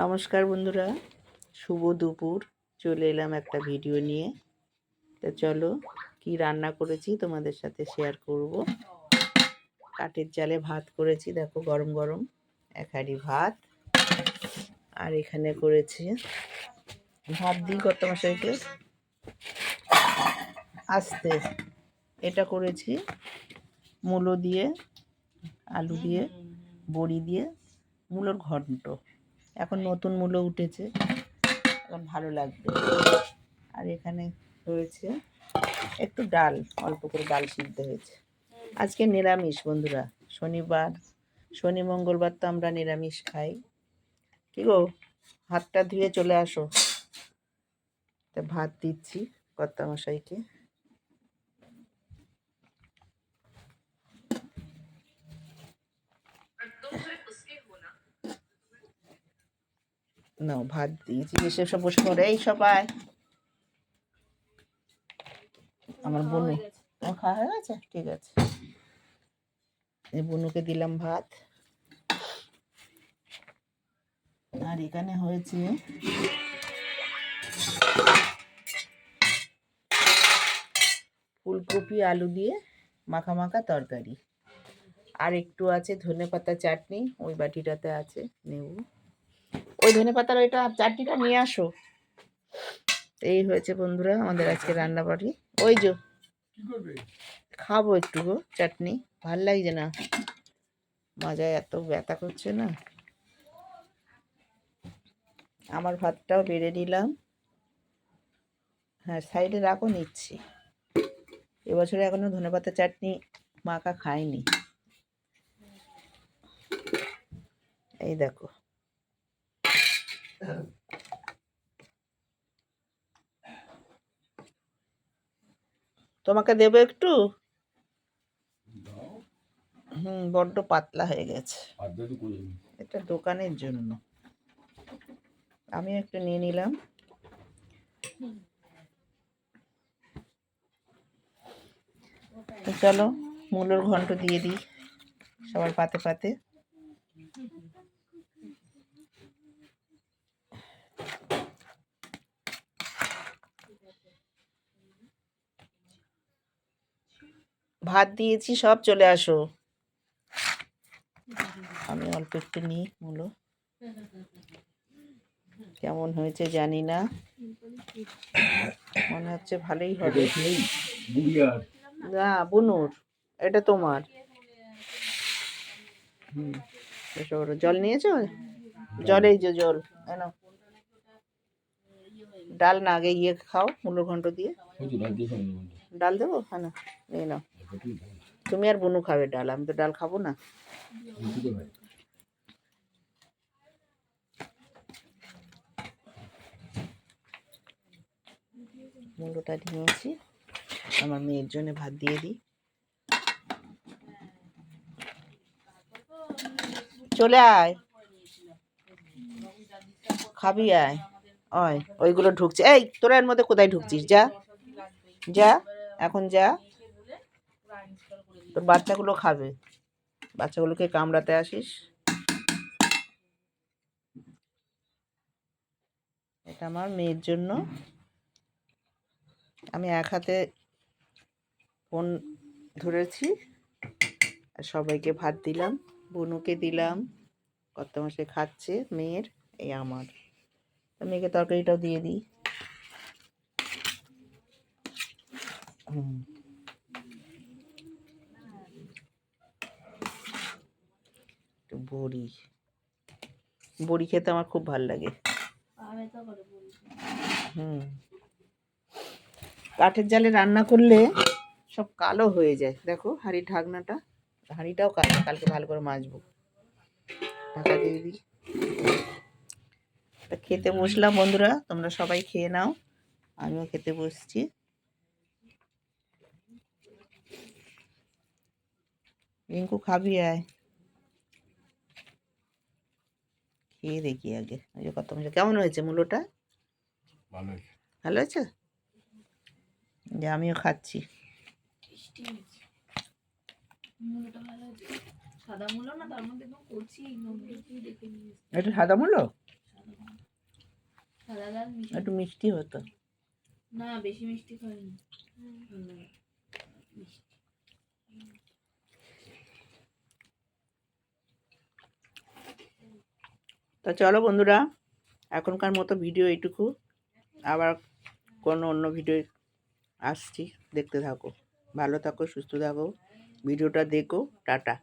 নমস্কার বন্ধুরা, শুভ দুপুর। চলে এলাম একটা ভিডিও নিয়ে। তা চলো কি রান্না করেছি তোমাদের সাথে শেয়ার করব। কাঠের জালে ভাত করেছি, দেখো গরম গরম এক হাঁড়ি ভাত। আর এখানে করেছি ভাত দিই কত মশাইকে আসতে। এটা করেছি মূলো দিয়ে, আলু দিয়ে, বড়ি দিয়ে মূলোর ঘন্ট। এখন নতুন মূলো উঠেছে, এখন ভালো লাগবে। আর এখানে হয়েছে একটু ডাল, অল্প করে ডাল সিদ্ধ হয়েছে। আজকে নিরামিষ বন্ধুরা, শনিবার, শনি মঙ্গলবার তো আমরা নিরামিষ খাই। কি গো, হাতটা ধুয়ে চলে আসো। তা ভাত দিচ্ছি কর্তামশাইকে। না, ভাত দিয়েছি। এসে সব বসে পড়ে, এই সবাই আমার বোনু খাওয়া হয়ে গেছে, ঠিক আছে। এই বোনুকে দিলাম ভাত। আর এখানে হয়েছে ফুলকপি আলু দিয়ে মাখা মাখা তরকারি। আর একটু আছে ধনেপাতা চাটনি, ওই বাটিটাতে আছে নেব। ওই ধনেপাতার ওইটা চাটনিটা নিয়ে আসো। এই হয়েছে বন্ধুরা আমাদের আজকে রান্না বাড়ি। ওই যে খাবো একটু গো চাটনি, ভাল লাগছে না, মাজায় এত ব্যথা করছে না। আমার ভাতটাও বেড়ে নিলাম। হ্যাঁ, সাইডে রাখো, নিচ্ছি। এবছরে এখনো ধনেপাতা চাটনি মাখা খাইনি। এই দেখো, তোমাকে দেবো একটু। বড্ড পাতলা হয়ে গেছে, এটা দোকানের জন্য। আমি একটু নিয়ে নিলাম। চলো মূলোর ঘন্ট দিয়ে দিই সবার পাতে পাতে। ভাত দিয়েছি, সব চলে আসো। আমি অল্প একটু নিই মূলো। কেমন হয়েছে জানি না, মনে হচ্ছে ভালোই হবে। না বুনুর, এটা তোমার। জল নিয়েছো? জল, এই যে জল এনো। ডাল না আগে ইয়ে খাও, মূলো ঘন্ট দিয়ে। ডাল দেবো? হ্যাঁ, না নিয়ে নাও। তুমি আর বুনু খাবে ডাল, আমি তো ডাল খাবো না। মূলোটা নিয়েছি, আমার মেয়ের জন্য ভাত দিয়ে দিই। চলে আয়, খাবি আয়। ওই ওইগুলো ঢুকছে, এই তোরা এর মধ্যে কোথায় ঢুকছিস? যা যা, এখন যা। তোর বাচ্চাগুলো খাবে, বাচ্চাগুলোকে কামড়াতে আসিস। এটা আমার মেয়ের জন্য। আমি এক হাতে ফোন ধরেছি আর সবাইকে ভাত দিলাম, বুনুকে দিলাম, কর্তামশাই খাচ্ছে মেয়ের, এই আমার। মেয়েকে তরকারিটাও দিয়ে দিই। বড়ি, বড়ি খেতে আমার খুব ভালো লাগে। কাঠের জালে রান্না করলে সব কালো হয়ে যায়। দেখো হাঁড়ির ঢাকনাটা, হাঁড়িটাও কালো, কালকে ভালো করে মাজবো। ঢাকা দিয়ে দিই। তা খেতে বসলাম বন্ধুরা, তোমরা সবাই খেয়ে নাও, আমিও খেতে বসছি। রিঙ্কু খাবি আয়, খেয়ে দেখি আগে। ওই যে কত কেমন হয়েছে মূলোটা? ভালো হয়েছে, যে আমিও খাচ্ছি। এটা সাদা মূলো? সাদা লাল মিশালি। একটু মিষ্টি হতো। না বেশি মিষ্টি খাইনি। মিষ্টি। তা চলো বন্ধুরা, এখনকার মতো ভিডিও এইটুকু। আবার কোনো অন্য ভিডিও আসছি, দেখতে থাকো। ভালো থাকো, সুস্থ থাকো, ভিডিওটা দেখো। টাটা।